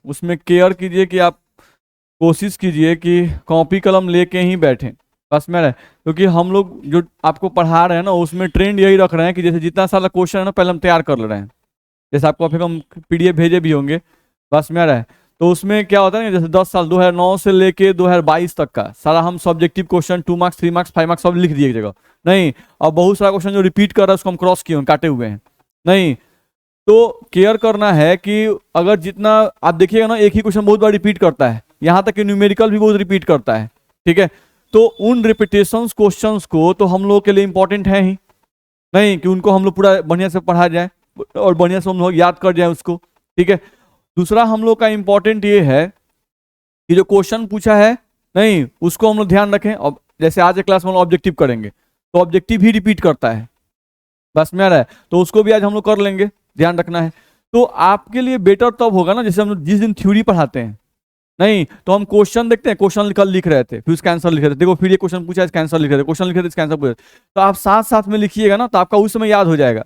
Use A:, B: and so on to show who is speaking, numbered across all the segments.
A: उसमें केयर कीजिए कि आप कोशिश कीजिए कि कॉपी कलम लेके ही बैठें। बस मेरा, क्योंकि हम लोग जो आपको पढ़ा रहे हैं ना उसमें ट्रेंड यही रख रहे हैं कि जैसे जितना सारा क्वेश्चन है ना पहले हम तैयार कर ले रहे हैं। जैसे आपको फिर हम पीडीएफ भेजे भी होंगे, बस मेरा है। तो उसमें क्या होता है ना, जैसे 10 साल 2009 से लेके 2022 तक का सारा हम subjective question 2 marks 3 marks 5 marks सब लिख दिए जगह। नहीं, और बहुत सारा क्वेश्चन जो रिपीट कर रहा है उसको हम क्रॉस किए काटे हुए हैं। नहीं, तो केयर करना है कि अगर जितना आप देखिएगा ना एक ही क्वेश्चन बहुत बार रिपीट करता है, यहां तक कि न्यूमेरिकल भी बहुत रिपीट करता है। ठीक है, तो उन रिपीटेशन क्वेश्चंस को तो हम लोग के लिए इंपॉर्टेंट है ही नहीं कि उनको हम लोग पूरा बढ़िया से पढ़ा जाए और बढ़िया से हम लोग याद कर जाए उसको। ठीक है, दूसरा हम लोग का इंपॉर्टेंट ये है कि जो क्वेश्चन पूछा है नहीं उसको हम लोग ध्यान रखें। और जैसे आज के क्लास में हम ऑब्जेक्टिव करेंगे तो ऑब्जेक्टिव ही रिपीट करता है, बस में आ रहा है, तो उसको भी आज हम लोग कर लेंगे, ध्यान रखना है। तो आपके लिए बेटर तब होगा ना जैसे हम लोग जिस दिन थ्योरी पढ़ाते हैं, नहीं तो हम क्वेश्चन देखते हैं, क्वेश्चन कल लिख रहे थे फिर उसका आंसर लिख रहे थे, देखो फिर ये क्वेश्चन पूछा इसका आंसर लिख रहे थे, क्वेश्चन लिख रहे थे इसका आंसर पूछा, तो आप साथ साथ में लिखिएगा ना तो आपका उस समय याद हो जाएगा।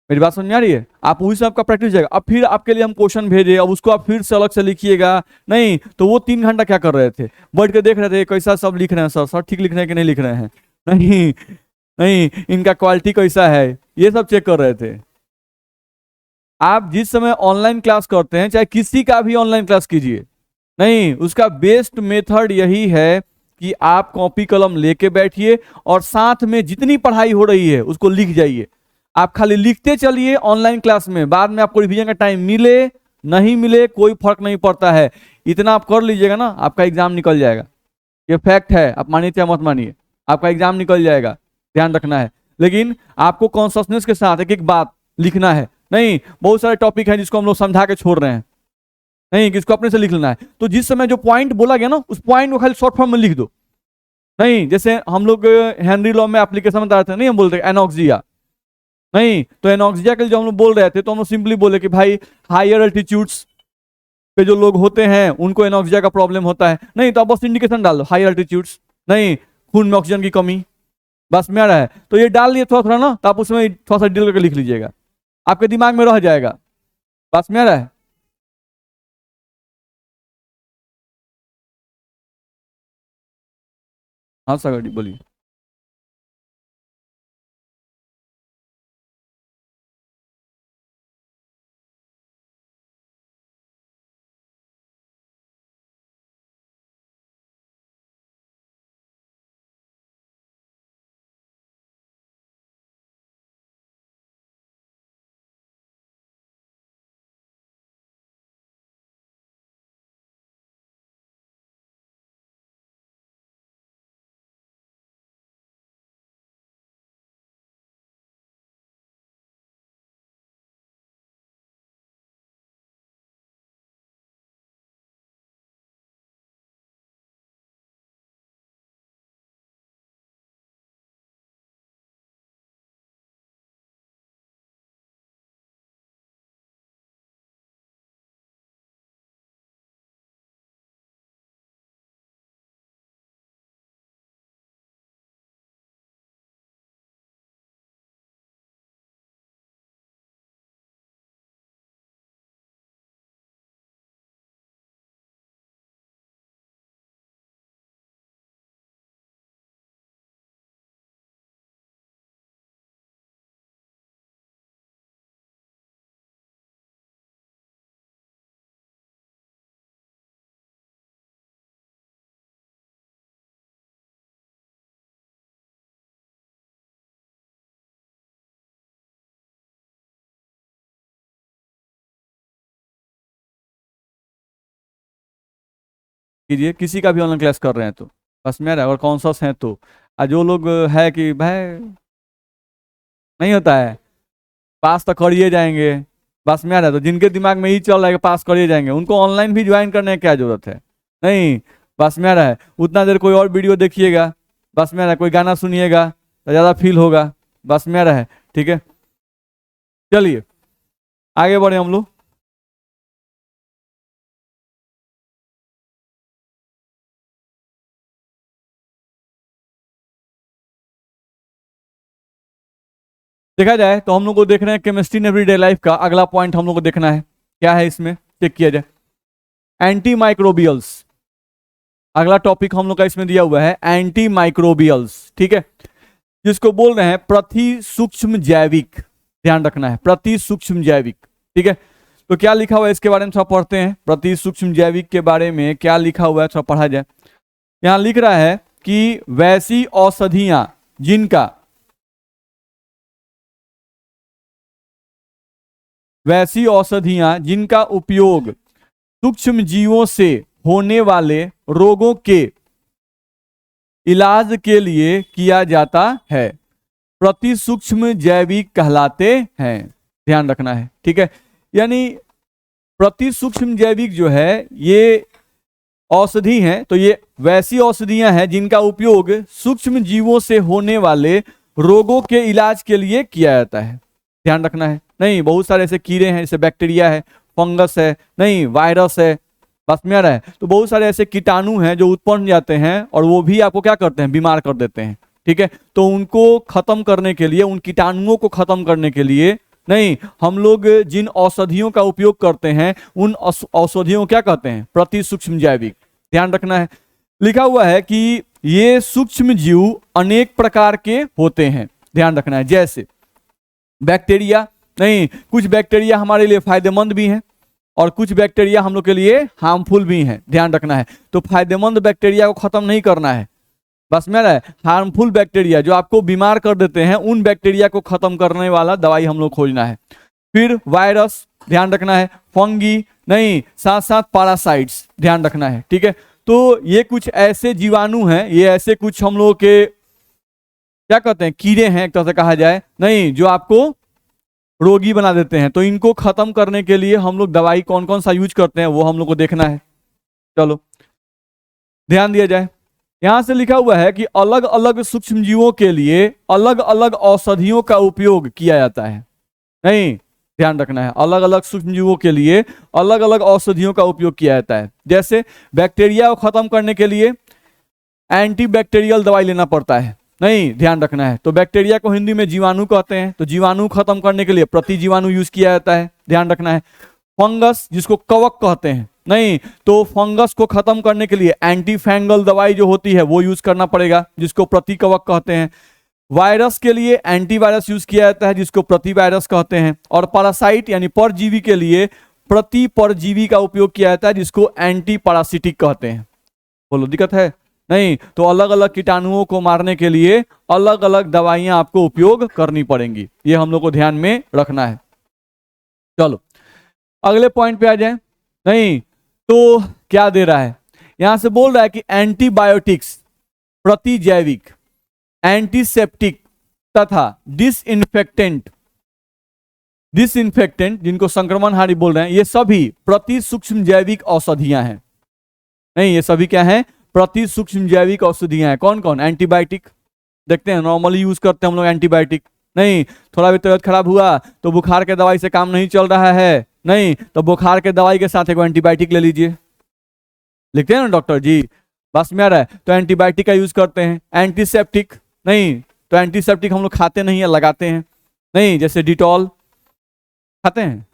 A: मेरी बात समझ में आ रही है? आप उसी से आपका प्रैक्टिस हो जाएगा। अब फिर आपके लिए हम क्वेश्चन भेजे, अब उसको आप फिर से अलग से लिखिएगा, नहीं तो वो 3 घंटा क्या कर रहे थे, बैठ के देख रहे थे कैसा सब लिख रहे हैं, सर सर ठीक लिख रहे हैं कि नहीं लिख रहे हैं, नहीं नहीं इनका क्वालिटी कैसा है, ये सब चेक कर रहे थे। आप जिस समय ऑनलाइन क्लास करते हैं चाहे किसी का भी ऑनलाइन क्लास कीजिए, नहीं उसका बेस्ट मेथड यही है कि आप कॉपी कलम लेके बैठिए और साथ में जितनी पढ़ाई हो रही है उसको लिख जाइए। आप खाली लिखते चलिए ऑनलाइन क्लास में, बाद में आपको रिवीजन का टाइम मिले नहीं मिले कोई फर्क नहीं पड़ता है। इतना आप कर लीजिएगा ना आपका एग्जाम निकल जाएगा, ये फैक्ट है, आप मानिए या मत मानिए, आपका एग्जाम निकल जाएगा, ध्यान रखना है। लेकिन आपको कॉन्सियसनेस के साथ एक एक बात लिखना है, नहीं बहुत सारे टॉपिक हैं जिसको हम लोग समझा के छोड़ रहे हैं, नहीं किसको अपने से लिख लेना है। तो जिस समय जो पॉइंट बोला गया ना उस पॉइंट को खाली शॉर्ट फॉर्म में लिख दो। नहीं जैसे हम लोग हेनरी लॉ में एप्लीकेशन में बताते थे, नहीं हम बोलते एनॉक्सिया, नहीं तो एनॉक्सिया के लिए जो हम लोग बोल रहे थे तो हम लोग सिंपली बोले कि भाई हायर अल्टीट्यूड्स पे जो लोग होते हैं उनको एनॉक्सिया का प्रॉब्लम होता है, नहीं तो आप बस इंडिकेशन डाल दो हायर अल्टीट्यूड्स, नहीं खून में ऑक्सीजन की कमी, बस में आ रहा है तो ये डाल दिए थोड़ा थोड़ा ना, तो आप उसमें थोड़ा सा डिटेल करके लिख लीजिएगा, आपके दिमाग में रह जाएगा, बस में आ रहा है। हाँ सर बोलिए। कीजिए किसी का भी ऑनलाइन क्लास कर रहे हैं तो, बस मेरा अगर कॉन्शस हैं तो, जो लोग है कि भाई नहीं होता है पास तो करिए जाएंगे, बस में आ रहा है तो जिनके दिमाग में ही चल रहा है कि पास करिए जाएंगे उनको ऑनलाइन भी ज्वाइन करने की क्या जरूरत है, नहीं बस में आ रहा है उतना देर कोई और वीडियो देखिएगा, बस में आ रहा है कोई गाना सुनिएगा तो ज़्यादा फील होगा, बस में आ रहा है। ठीक है, चलिए आगे बढ़े हम लोग। देखा जाए तो हम लोग को देख रहे हैं केमिस्ट्री इन एवरीडे लाइफ का अगला पॉइंट हम लोग को देखना है क्या है इसमें, चेक किया जाए। एंटी माइक्रोबियल्स, अगला टॉपिक हम लोग का इसमें दिया हुआ है एंटी माइक्रोबियल्स, ठीक है, जिसको बोल रहे हैं प्रति सूक्ष्म जैविक। ध्यान रखना है, प्रति सूक्ष्म जैविक, ठीक है। तो क्या लिखा हुआ है इसके बारे में थोड़ा पढ़ते हैं। प्रति सूक्ष्म जैविक के बारे में क्या लिखा हुआ है थोड़ा पढ़ा जाए। यहां लिख रहा है कि वैसी औषधियां जिनका उपयोग सूक्ष्म जीवों से होने वाले रोगों के इलाज के लिए किया जाता है, प्रति सूक्ष्म जैविक कहलाते हैं। ध्यान रखना है, ठीक है। यानी प्रति सूक्ष्म जैविक जो है ये औषधि हैं, तो ये वैसी औषधियां हैं जिनका उपयोग सूक्ष्म जीवों से होने वाले रोगों के इलाज के लिए किया जाता है। ध्यान रखना है। नहीं, बहुत सारे ऐसे कीड़े हैं, जैसे बैक्टीरिया है, फंगस है, नहीं वायरस है, बस में आ रहा है। तो बहुत सारे ऐसे कीटाणु हैं जो उत्पन्न जाते हैं और वो भी आपको क्या करते हैं, बीमार कर देते हैं, ठीक है। तो उनको खत्म करने के लिए, उन कीटाणुओं को खत्म करने के लिए नहीं, हम लोग जिन औषधियों का उपयोग करते हैं उन औषधियों को क्या कहते हैं, प्रति सूक्ष्म जैविक। ध्यान रखना है। लिखा हुआ है कि ये सूक्ष्म जीव अनेक प्रकार के होते हैं। ध्यान रखना है, जैसे बैक्टीरिया, नहीं, कुछ बैक्टीरिया हमारे लिए फायदेमंद भी हैं और कुछ बैक्टीरिया हम लोग के लिए हार्मफुल भी हैं। ध्यान रखना है। तो फायदेमंद बैक्टीरिया को खत्म नहीं करना है, बस में है हार्मफुल बैक्टीरिया जो आपको बीमार कर देते हैं, उन बैक्टीरिया को खत्म करने वाला दवाई हम लोग खोजना है। फिर वायरस, ध्यान रखना है, फंगी, नहीं, साथ साथ पैरासाइट्स, ध्यान रखना है, ठीक है। तो ये कुछ ऐसे जीवाणु हैं, ये ऐसे कुछ हम लोग के क्या कहते हैं, कीड़े हैं एक तरह से कहा जाए, नहीं, जो आपको रोगी बना देते हैं। तो इनको खत्म करने के लिए हम लोग दवाई कौन कौन सा यूज करते हैं वो हम लोग को देखना है। चलो ध्यान दिया जाए। यहां से लिखा हुआ है कि अलग अलग सूक्ष्म जीवों के लिए अलग अलग औषधियों का उपयोग किया जाता है। नहीं, ध्यान रखना है, अलग अलग सूक्ष्म जीवों के लिए अलग अलग औषधियों का उपयोग किया जाता है। जैसे बैक्टीरिया को खत्म करने के लिए एंटीबैक्टीरियल दवाई लेना पड़ता है। नहीं, ध्यान रखना है। तो बैक्टीरिया को हिंदी में जीवाणु कहते हैं, तो जीवाणु खत्म करने के लिए प्रति जीवाणु यूज किया जाता है। ध्यान रखना है। फंगस, जिसको कवक कहते हैं, नहीं, तो फंगस को खत्म करने के लिए एंटी फंगल दवाई जो होती है वो यूज करना पड़ेगा, जिसको प्रति कवक कहते हैं। वायरस के लिए एंटीवायरस यूज किया जाता है, जिसको प्रति वायरस कहते हैं। और पैरासाइट यानी परजीवी के लिए प्रति परजीवी का उपयोग किया जाता है, जिसको एंटी पैरासिटिक कहते हैं। बोलो दिक्कत है? नहीं, तो अलग अलग कीटाणुओं को मारने के लिए अलग अलग दवाइयां आपको उपयोग करनी पड़ेंगी, ये हम लोग को ध्यान में रखना है। चलो अगले पॉइंट पे आ जाए। नहीं, तो क्या दे रहा है, यहां से बोल रहा है कि एंटीबायोटिक्स, प्रति जैविक, एंटीसेप्टिक तथा डिसइंफेक्टेंट जिनको संक्रमणहारी बोल रहे हैं, ये सभी प्रति सूक्ष्म जैविक औषधियां हैं। नहीं, ये सभी क्या हैं, प्रति सूक्ष्म जैविक औषधियां हैं। कौन कौन? एंटीबायोटिक, देखते हैं नॉर्मली यूज करते हैं हम लोग एंटीबायोटिक। नहीं, थोड़ा भी तबियत खराब हुआ तो बुखार के दवाई से काम नहीं चल रहा है, नहीं, तो बुखार के दवाई के साथ एक एंटीबायोटिक ले लीजिए, लिखते हैं ना डॉक्टर जी, बस में आ रहा है, तो एंटीबायोटिक का यूज करते हैं। एंटीसेप्टिक, नहीं, तो एंटीसेप्टिक हम लोग खाते नहीं है, लगाते हैं। नहीं, जैसे डिटॉल खाते हैं,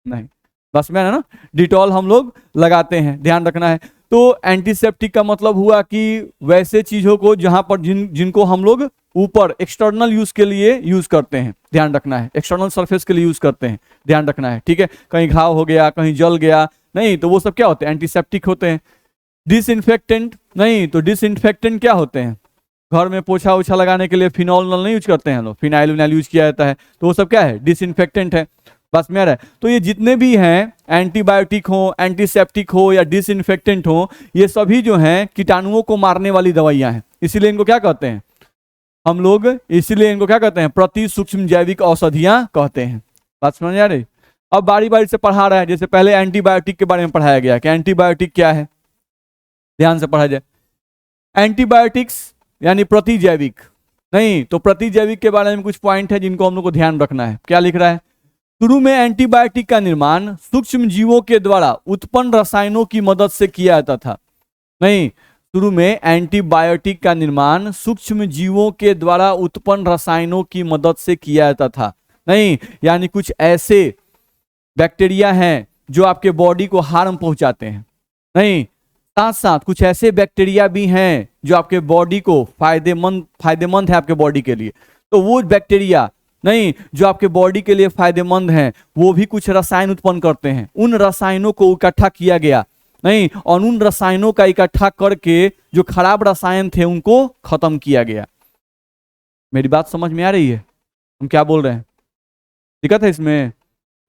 A: नहीं, बस में ना, डिटॉल हम लोग लगाते हैं। ध्यान रखना है। तो एंटीसेप्टिक का मतलब हुआ कि वैसे चीजों को जहां पर जिनको हम लोग ऊपर एक्सटर्नल यूज के लिए यूज करते हैं, ध्यान रखना है, एक्सटर्नल सरफेस के लिए यूज करते हैं, ध्यान रखना है, ठीक है। कहीं घाव हो गया, कहीं जल गया, नहीं, तो वो सब क्या होते हैं, एंटीसेप्टिक होते हैं। डिसइंफेक्टेंट, नहीं, तो डिसइंफेक्टेंट क्या होते हैं, घर में पोछा ओछा लगाने के लिए फिनॉल नहीं यूज करते हैं लोग, फिनाइल विनाइल यूज किया जाता है, तो वो सब क्या है, डिसइंफेक्टेंट है, बस में आ रहा है। तो ये जितने भी हैं, एंटीबायोटिक हो, एंटीसेप्टिक हो या डिसइंफेक्टेंट हो, ये सभी जो हैं कीटाणुओं को मारने वाली दवाइयां हैं, इसीलिए इनको क्या कहते हैं हम लोग, इसीलिए इनको क्या कहते हैं, प्रति सूक्ष्म जैविक औषधियां कहते हैं। बात समझ आ रही? अब बारी बारी से पढ़ा रहा है, जैसे पहले एंटीबायोटिक के बारे में पढ़ाया गया कि एंटीबायोटिक क्या है, ध्यान से पढ़ा जाए। एंटीबायोटिक्स यानी प्रति जैविक, नहीं, तो प्रति जैविक के बारे में कुछ पॉइंट है जिनको हम लोग को ध्यान रखना है। क्या लिख रहा है, शुरू में एंटीबायोटिक का निर्माण सूक्ष्म जीवों के द्वारा उत्पन्न रसायनों की मदद से किया जाता था। नहीं, शुरू में एंटीबायोटिक का निर्माण सूक्ष्म जीवों के द्वारा उत्पन्न रसायनों की मदद से किया जाता था। नहीं, यानी कुछ ऐसे बैक्टीरिया हैं जो आपके बॉडी को हार्म पहुंचाते हैं, नहीं, साथ साथ कुछ ऐसे बैक्टीरिया भी हैं जो आपके बॉडी को फायदेमंद है आपके बॉडी के लिए। तो वो बैक्टीरिया नहीं जो आपके बॉडी के लिए फायदेमंद हैं, वो भी कुछ रसायन उत्पन्न करते हैं। उन रसायनों को इकट्ठा किया गया, नहीं, और उन रसायनों का इकट्ठा करके जो खराब रसायन थे उनको खत्म किया गया। मेरी बात समझ में आ रही है? हम क्या बोल रहे हैं? दिक्कत है इसमें?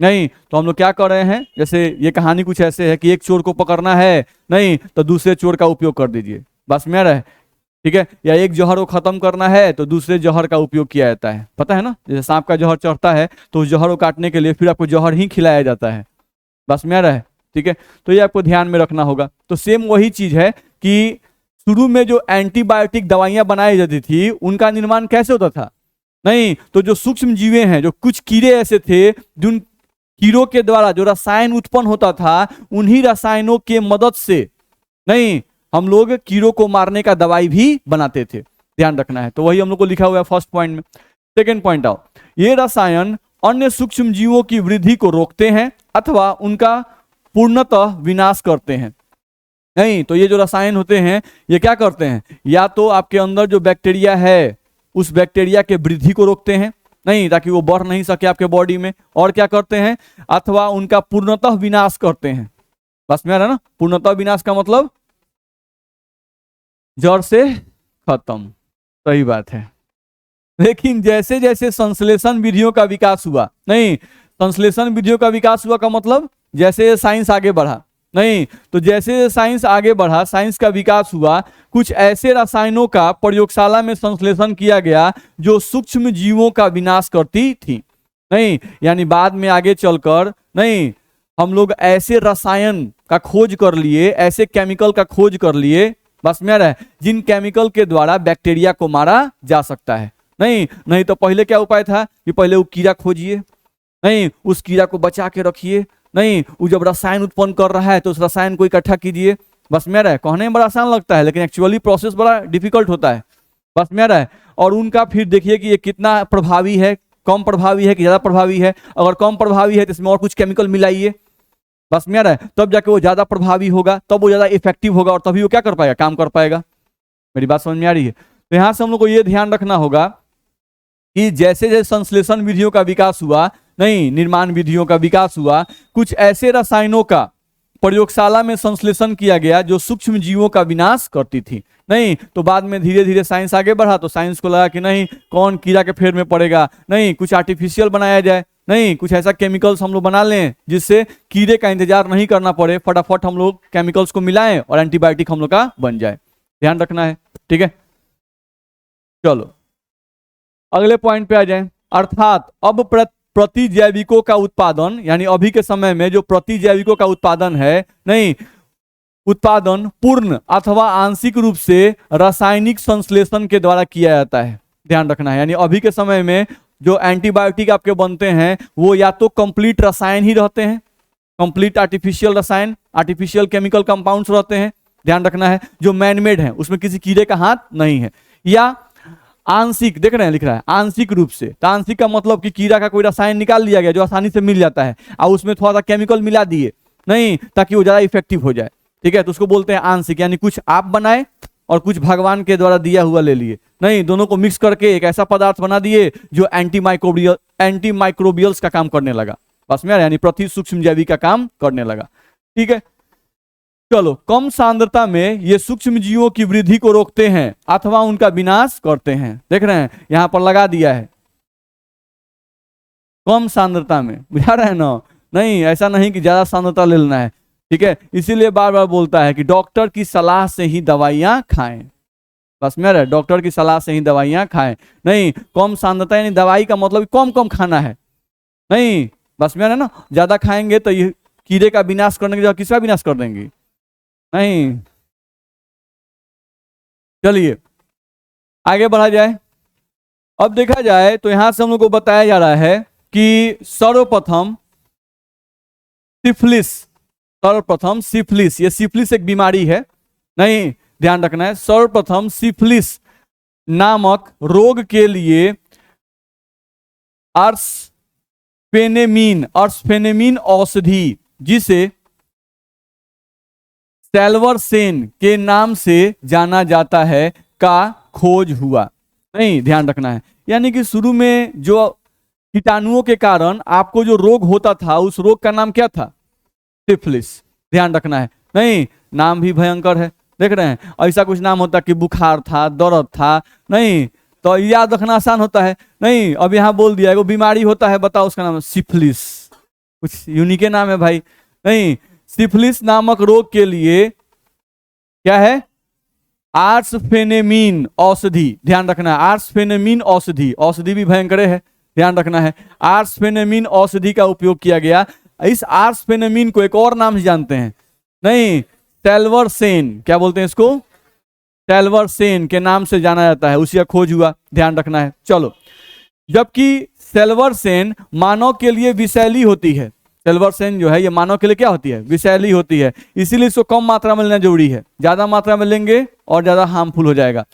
A: नहीं। तो हम लोग क्या कर रहे हैं, जैसे ये कहानी कुछ ऐसे है कि एक चोर को पकड़ना है, नहीं, तो दूसरे चोर का उपयोग कर दीजिए, बस में आ रहा है, ठीक है। या एक जहर को खत्म करना है तो दूसरे जहर का उपयोग किया जाता है, पता है ना। जैसे सांप का जहर चढ़ता है तो उस जहर को काटने के लिए फिर आपको जहर ही खिलाया जाता है, बस में आ रहा है, ठीक है। तो ये आपको ध्यान में रखना होगा। तो सेम वही चीज है कि शुरू में जो एंटीबायोटिक दवाइयां बनाई जाती थी उनका निर्माण कैसे होता था, नहीं, तो जो सूक्ष्म जीवे हैं, जो कुछ कीड़े ऐसे थे, जिन कीड़ों के द्वारा जो रसायन उत्पन्न होता था, उन्हीं रसायनों के मदद से, नहीं, हम लोग कीड़ों को मारने का दवाई भी बनाते थे। ध्यान रखना है। तो वही हम लोग को लिखा हुआ है फर्स्ट पॉइंट में। सेकेंड पॉइंट आओ, ये रसायन अन्य सूक्ष्म जीवों की वृद्धि को रोकते हैं अथवा उनका पूर्णतः विनाश करते हैं। नहीं, तो ये जो रसायन होते हैं ये क्या करते हैं, या तो आपके अंदर जो बैक्टीरिया है उस बैक्टीरिया के वृद्धि को रोकते हैं, नहीं, ताकि वो बढ़ नहीं सके आपके बॉडी में, और क्या करते हैं, अथवा उनका पूर्णतः विनाश करते हैं। बस में आ रहा है ना। पूर्णतः विनाश का मतलब जड़ से खत्म, सही बात है। लेकिन जैसे जैसे संश्लेषण विधियों का विकास हुआ, नहीं, संश्लेषण विधियों का विकास हुआ का मतलब जैसे साइंस आगे बढ़ा, नहीं, तो जैसे साइंस आगे बढ़ा, साइंस का विकास हुआ, कुछ ऐसे रसायनों का प्रयोगशाला में संश्लेषण किया गया जो सूक्ष्म जीवों का विनाश करती थी, नहीं, यानी बाद में आगे चलकर, नहीं, हम लोग ऐसे रसायन का खोज कर लिए, ऐसे केमिकल का खोज कर लिए, बस में आ रहा है, जिन केमिकल के द्वारा बैक्टीरिया को मारा जा सकता है। नहीं तो पहले क्या उपाय था कि पहले वो कीड़ा खोजिए, नहीं, उस कीड़ा को बचा के रखिए, नहीं, वो जब रसायन उत्पन्न कर रहा है तो उस रसायन को इकट्ठा कीजिए। बस में आ रहा है। कहने में बड़ा आसान लगता है लेकिन एक्चुअली प्रोसेस बड़ा डिफिकल्ट होता है। बस में आ रहा है। और उनका फिर देखिए कि ये कितना प्रभावी है, कम प्रभावी है कि ज्यादा प्रभावी है। अगर कम प्रभावी है तो इसमें और कुछ केमिकल मिलाइए, बस में आ रहा है, तब जाके वो ज्यादा प्रभावी होगा, तब वो ज्यादा इफेक्टिव होगा और तभी वो क्या कर पाएगा, काम कर पाएगा। मेरी बात समझ में आ रही है? तो यहां से हम लोग को ये ध्यान रखना होगा कि जैसे जैसे संश्लेषण विधियों का विकास हुआ, नहीं, निर्माण विधियों का विकास हुआ, कुछ ऐसे रसायनों का प्रयोगशाला में संश्लेषण किया गया जो सूक्ष्म जीवों का विनाश करती थी। नहीं, तो बाद में धीरे धीरे साइंस आगे बढ़ा तो साइंस को लगा कि नहीं, कौन कीड़ा के फेर में पड़ेगा, नहीं, कुछ आर्टिफिशियल बनाया जाए, नहीं, कुछ ऐसा केमिकल्स हम लोग बना लें जिससे कीड़े का इंतजार नहीं करना पड़े, फटाफट हम लोग केमिकल्स को मिलाएं और एंटीबायोटिक हम लोग का बन जाए। ध्यान रखना है, ठीक है। चलो अगले पॉइंट पे आ जाएं। अर्थात अब प्रतिजैविकों का उत्पादन, यानी अभी के समय में जो प्रतिजैविकों का उत्पादन है, नहीं, उत्पादन पूर्ण अथवा आंशिक रूप से रासायनिक संश्लेषण के द्वारा किया जाता है। ध्यान रखना है। यानी अभी के समय में जो एंटीबायोटिक आपके बनते हैं वो या तो कंप्लीट रसायन ही रहते हैं, कंप्लीट आर्टिफिशियल रसायन, आर्टिफिशियल केमिकल कंपाउंड्स रहते हैं। ध्यान रखना है, जो मैनमेड है उसमें किसी कीड़े का हाथ नहीं है, या आंशिक, देख रहे हैं लिख रहा है आंशिक रूप से। तो आंशिक का मतलब कि कीड़ा का कोई रसायन निकाल लिया गया जो आसानी से मिल जाता है और उसमें थोड़ा सा केमिकल मिला दिए, नहीं, ताकि वो ज्यादा इफेक्टिव हो जाए, ठीक है। तो उसको बोलते हैं आंशिक, यानी कुछ आप बनाए और कुछ भगवान के द्वारा दिया हुआ ले लिए, नहीं, दोनों को मिक्स करके एक ऐसा पदार्थ बना दिए जो एंटी माइक्रोबियल्स का काम करने लगा। बस में यानी प्रति सूक्ष्म जैविक का काम करने लगा, ठीक है। चलो, कम सांद्रता में ये सूक्ष्म जीवों की वृद्धि को रोकते हैं अथवा उनका विनाश करते हैं। देख रहे हैं यहां पर लगा दिया है कम सांद्रता में, बुझा रहे हैं ना। नहीं, ऐसा नहीं कि ज्यादा सांद्रता ले लेना है, ठीक है। इसीलिए बार बार बोलता है कि डॉक्टर की सलाह से ही दवाइयां खाएं। बस में रहे, डॉक्टर की सलाह से ही दवाइयां खाएं। नहीं, कम सांद्रता यानी दवाई का मतलब कम कम खाना है, नहीं, बस में रहे ना। ज्यादा खाएंगे तो ये कीड़े का विनाश करने की जगह किसका विनाश कर देंगे, नहीं। चलिए आगे बढ़ा जाए। अब देखा जाए तो यहां से हम लोग को बताया जा रहा है कि सर्वप्रथम सिफिलिस, ये सिफिलिस एक बीमारी है, नहीं, ध्यान रखना है। सर्वप्रथम सिफिलिस नामक रोग के लिए अर्सफेनेमिन औषधि, जिसे सेल्वरसेन के नाम से जाना जाता है का खोज हुआ। नहीं, ध्यान रखना है, यानी कि शुरू में जो कीटाणुओं के कारण आपको जो रोग होता था उस रोग का नाम क्या था? सिफिलिस। ध्यान रखना है, नहीं नाम भी भयंकर है, देख रहे हैं। ऐसा कुछ नाम होता कि बुखार था, दर्द था, नहीं तो याद रखना आसान होता है। नहीं, अब यहाँ बोल दिया वो बीमारी होता है, बताओ उसका नाम सिफिलिस। कुछ यूनिक नाम है भाई। नहीं, सिफिलिस नामक रोग के लिए क्या है? आर्सफेनेमिन औषधि। ध्यान रखना है, आर्सफेनेमिन औषधि, औषधि भी भयंकर है, ध्यान रखना है। आर्सफेनेमिन औषधि का उपयोग किया गया। इस आर्सफेनेमिन को एक और नाम से जानते हैं, नहीं सेल्वरसेन, क्या बोलते हैं इसको? सेल्वरसेन के नाम से जाना जाता है, उसी का खोज हुआ, ध्यान रखना है। चलो, जबकि सेल्वरसेन मानव के लिए विषैली होती है, सेल्वरसेन जो है ये मानव के लिए क्या होती है? विषैली होती है, इसीलिए इसको कम मात्रा में लेना जरूरी है। ज्यादा मात्रा में लेंगे और ज्यादा हार्मफुल हो जाएगा।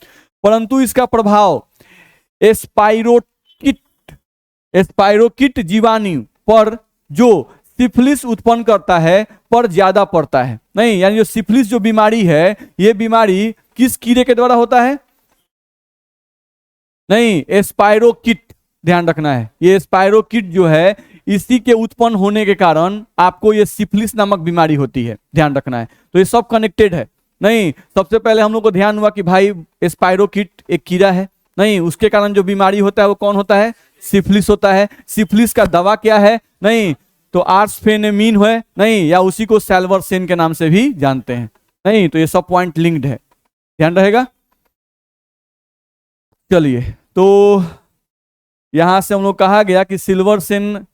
A: परंतु इसका प्रभाव स्पाइरोकिट जीवाणु पर जो सिफिलिस उत्पन्न करता है पर ज्यादा पड़ता है। नहीं, यानी जो सिफिलिस जो बीमारी है, ये बीमारी किस कीड़े के द्वारा होता है? नहीं, स्पाइरोकिट, ध्यान रखना है। ये स्पाइरोकिट जो है इसी के उत्पन्न होने के कारण आपको ये सिफिलिस नामक बीमारी होती है, ध्यान रखना है। तो ये सब कनेक्टेड है। नहीं, सबसे पहले हम लोग को ध्यान हुआ कि भाई स्पाइरोकिट एक कीड़ा है, नहीं उसके कारण जो बीमारी होता है वो कौन होता है? सिफिलिस होता है। सिफिलिस का दवा क्या है? नहीं तो आर्सफेनेमिन है, नहीं या उसी को सेल्वरसेन के नाम से भी जानते हैं। नहीं, तो ये सब पॉइंट लिंक्ड है, ध्यान रहेगा। चलिए, तो यहां से हम लोग कहा गया कि सिल्वरसेन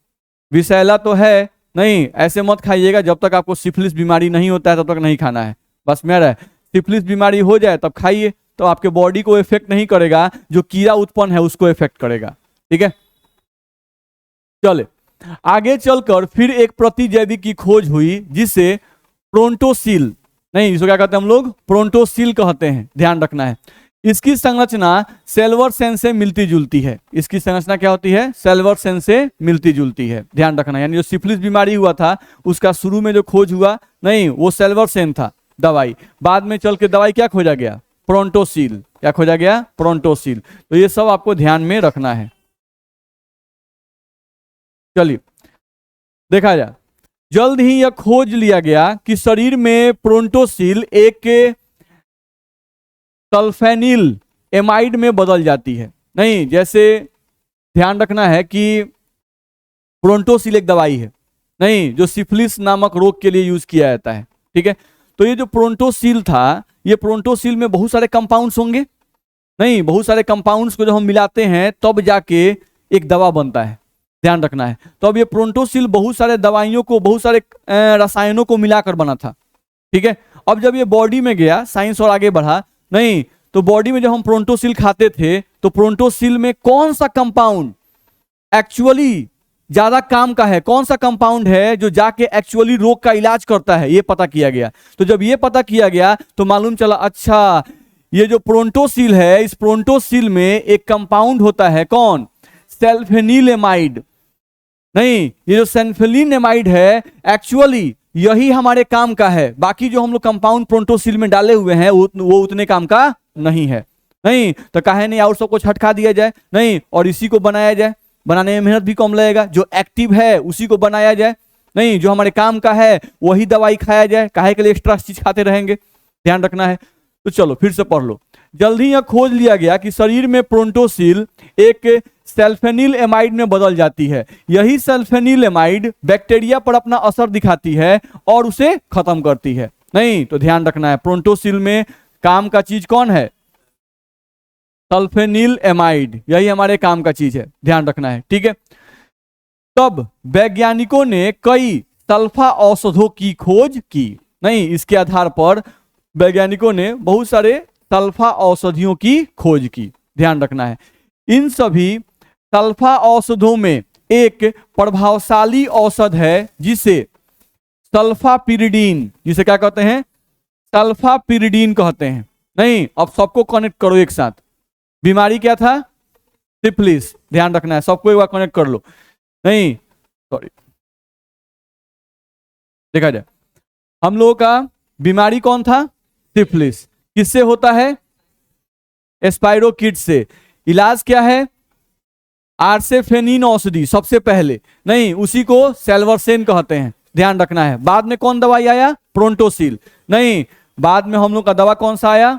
A: विषैला तो है, नहीं ऐसे मत खाइएगा, जब तक आपको सिफिलिस बीमारी नहीं होता है तब तक नहीं खाना है, बस मेरा सिफिलिस बीमारी हो जाए तब खाइए, तो आपके बॉडी को इफेक्ट नहीं करेगा, जो कीड़ा उत्पन्न है उसको इफेक्ट करेगा, ठीक है। चले आगे चलकर फिर एक प्रतिजैविक की खोज हुई जिसे प्रोन्टोसिल, नहीं इसको क्या कहते हैं हम लोग? प्रोन्टोसिल कहते हैं, ध्यान रखना है। इसकी संरचना सेल्वरसेन से मिलती जुलती है। इसकी संरचना क्या होती है? सेल्वरसेन से मिलती जुलती है, ध्यान रखना है। यानी जो सिफिलिस बीमारी हुआ था उसका शुरू में जो खोज हुआ, नहीं वो सेल्वरसेन था दवाई, बाद में चल के दवाई क्या खोजा गया? प्रोन्टोसिल। क्या खोजा गया? प्रोन्टोसिल। तो ये सब आपको ध्यान में रखना है। चलिए देखा जाए, जल्द ही यह खोज लिया गया कि शरीर में प्रोन्टोसिल एक सल्फेनिल एमाइड में बदल जाती है। नहीं, जैसे ध्यान रखना है कि प्रोन्टोसिल एक दवाई है, नहीं जो सिफिलिस नामक रोग के लिए यूज किया जाता है, ठीक है। तो ये जो प्रोन्टोसिल था, ये प्रोन्टोसिल में बहुत सारे कंपाउंड्स होंगे, नहीं बहुत सारे कंपाउंड्स को जब हम मिलाते हैं तब जाके एक दवा बनता है, ध्यान रखना है। तो अब ये प्रोन्टोसिल बहुत सारे दवाइयों को, बहुत सारे रसायनों को मिलाकर बना था, ठीक है। अब जब ये बॉडी में गया, साइंस और आगे बढ़ा, नहीं तो बॉडी में जब हम प्रोन्टोसिल खाते थे तो प्रोन्टोसिल में कौन सा कंपाउंड एक्चुअली ज्यादा काम का है, कौन सा कंपाउंड है जो जाके एक्चुअली रोग का इलाज करता है, ये पता किया गया। तो जब ये पता किया गया तो मालूम चला, अच्छा ये जो प्रोन्टोसिल है, इस प्रोन्टोसिल में एक कंपाउंड होता है, कौन? सल्फेनिलएमाइड। नहीं, ये जो सल्फेनिलएमाइड है एक्चुअली यही हमारे काम का है, बाकी जो हम लोग कंपाउंड प्रोन्टोसिल में डाले हुए हैं वो उतने काम का नहीं है। नहीं तो काहे नहीं और सबको छटका दिया जाए, नहीं और इसी को बनाया जाए, बनाने में मेहनत भी कम लगेगा, जो एक्टिव है उसी को बनाया जाए, नहीं जो हमारे काम का है वही दवाई खाया जाए, काहे के लिए एक्स्ट्रा चीज खाते रहेंगे, ध्यान रखना है। तो चलो फिर से पढ़ लो। जल्द ही यह खोज लिया गया कि शरीर में प्रोन्टोसिल एक सल्फेनिलएमाइड में बदल जाती है। यही सल्फेनिलएमाइड बैक्टीरिया पर अपना असर दिखाती है और उसे खत्म करती है। नहीं तो ध्यान रखना है, प्रोन्टोसिल में काम का चीज कौन है? सल्फेनिलएमाइड, यही हमारे काम का चीज है, ध्यान रखना है, ठीक है। तब वैज्ञानिकों ने कई सल्फा औषधों की खोज की। नहीं, इसके आधार पर वैज्ञानिकों ने बहुत सारे सल्फा औषधियों की खोज की, ध्यान रखना है। इन सभी सल्फा औषधों में एक प्रभावशाली औषध है जिसे सल्फापिरिडीन, जिसे क्या कहते हैं? सल्फापिरिडीन कहते हैं। नहीं, अब सबको कनेक्ट करो एक साथ। बीमारी क्या था? सिफिलिस, ध्यान रखना है, सबको एक बार कनेक्ट कर लो। नहीं सॉरी, देखा जाए, हम लोगों का बीमारी कौन था? सिफिलिस। किससे होता है? स्पाइरोकीट से। इलाज क्या है? आर्सेफेनिन औषधि सबसे पहले, नहीं उसी को सेल्वरसेन कहते हैं, ध्यान रखना है। बाद में कौन दवाई आया? प्रोंटोसिल। नहीं, बाद में हम लोग का दवा कौन सा आया?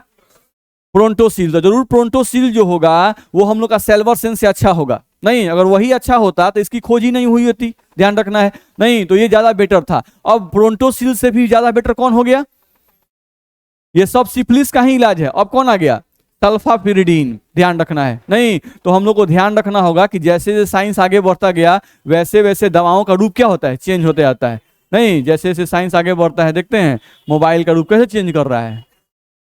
A: प्रोंटोसिल। तो जरूर प्रोंटोसिल जो होगा वो हम लोग का सेल्वरसेन से अच्छा होगा। नहीं, अगर वही अच्छा होता तो इसकी खोज ही नहीं हुई होती, ध्यान रखना है। नहीं, तो ये ज्यादा बेटर था। अब प्रोंटोसिल से भी ज्यादा बेटर कौन हो गया? ये सब सिफिलिस का ही इलाज है। अब कौन आ गया? सल्फापिरिडीन, ध्यान रखना है। नहीं, तो हम लोग को ध्यान रखना होगा कि जैसे जैसे साइंस आगे बढ़ता गया वैसे वैसे दवाओं का रूप क्या होता है? चेंज होते जाता है। नहीं, जैसे जैसे साइंस आगे बढ़ता है, देखते हैं मोबाइल का रूप कैसे चेंज कर रहा है,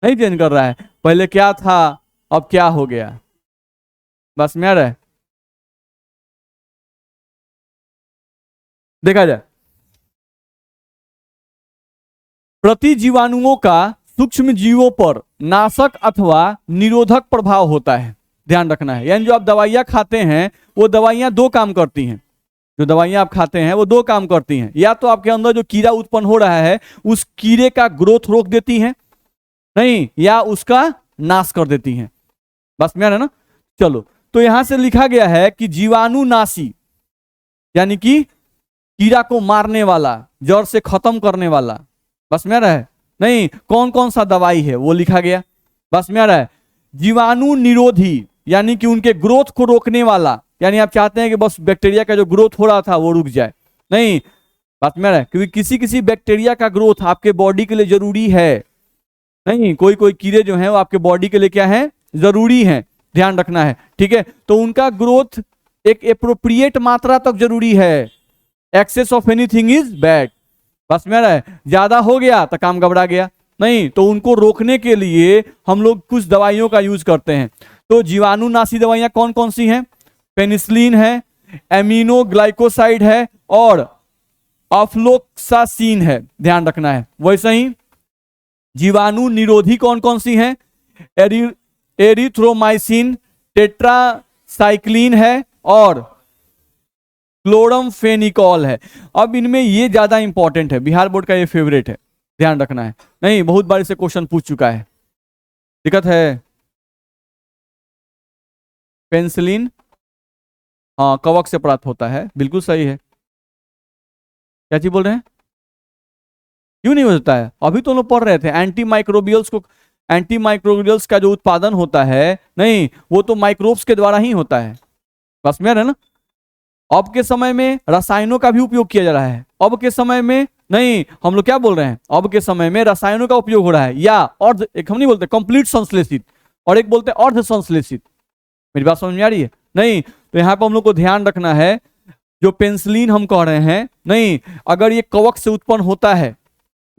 A: नहीं चेंज कर रहा है। पहले क्या था, अब क्या हो गया, बस में आ रहा है। देखा जाए, प्रतिजीवाणुओं का सूक्ष्म जीवों पर नाशक अथवा निरोधक प्रभाव होता है, ध्यान रखना है। यानी जो आप दवाइयां खाते हैं वो दवाइयां दो काम करती हैं। जो दवाइयां आप खाते हैं वो दो काम करती हैं, या तो आपके अंदर जो कीड़ा उत्पन्न हो रहा है उस कीड़े का ग्रोथ रोक देती हैं, नहीं, या उसका नाश कर देती हैं। बस में आ रहा है ना? चलो, तो यहां से लिखा गया है कि जीवाणुनाशी, यानी कि कीड़ा को मारने वाला, जड़ से खत्म करने वाला। बस में आ रहा है? नहीं, कौन कौन सा दवाई है वो लिखा गया। बस में आ रहा है? जीवाणु निरोधी, यानी कि उनके ग्रोथ को रोकने वाला, यानी आप चाहते हैं कि बस बैक्टीरिया का जो ग्रोथ हो रहा था वो रुक जाए। नहीं, बात में आ रहा है? क्योंकि किसी किसी बैक्टीरिया का ग्रोथ आपके बॉडी के लिए जरूरी है। नहीं, कोई कोई कीड़े जो हैं वो आपके बॉडी के लिए क्या है? जरूरी है, ध्यान रखना है। ठीक है, तो उनका ग्रोथ एक एप्रोप्रिएट मात्रा तक जरूरी है। Excess of anything is bad. बस में रहा है? ज्यादा हो गया तो काम गड़बड़ा गया। नहीं, तो उनको रोकने के लिए हम लोग कुछ दवाइयों का यूज करते हैं। तो जीवाणुनाशी दवाइयां कौन कौन सी हैं? पेनिसिलिन है, एमिनोग्लाइकोसाइड है और अफ्लोक्सासिन है, ध्यान रखना है। वैसे ही जीवाणु निरोधी कौन कौन सी हैं? एरिथ्रोमाइसिन, टेट्रासाइक्लिन है और क्लोरमफेनिकॉल है। अब इनमें ये ज्यादा इंपॉर्टेंट है, बिहार बोर्ड का ये फेवरेट है, ध्यान रखना है। नहीं, बहुत बार इसे क्वेश्चन पूछ चुका है, दिक्कत है। पेंसिलिन, हाँ, कवक से प्राप्त होता है, बिल्कुल सही है। क्या चीज बोल रहे हैं? क्यों नहीं होता है? अभी तो लोग पढ़ रहे थे एंटी माइक्रोबियल्स को। एंटी माइक्रोबियल्स का जो उत्पादन होता है, नहीं, वो तो माइक्रोब्स के द्वारा ही होता है। बस में है ना? अब के समय में रसायनों का भी उपयोग किया जा रहा है। अब के समय में, नहीं, हम लोग क्या बोल रहे हैं, अब के समय में रसायनों का उपयोग हो रहा है, या अर्ध, एक हम नहीं बोलते कंप्लीट संश्लेषित और एक बोलते अर्ध संश्लेषित। मेरी बात समझ में आ रही है? नहीं, तो यहाँ पर हम लोग को ध्यान रखना है, जो पेंसिलिन हम कह रहे हैं, नहीं, अगर ये कवक से उत्पन्न होता है,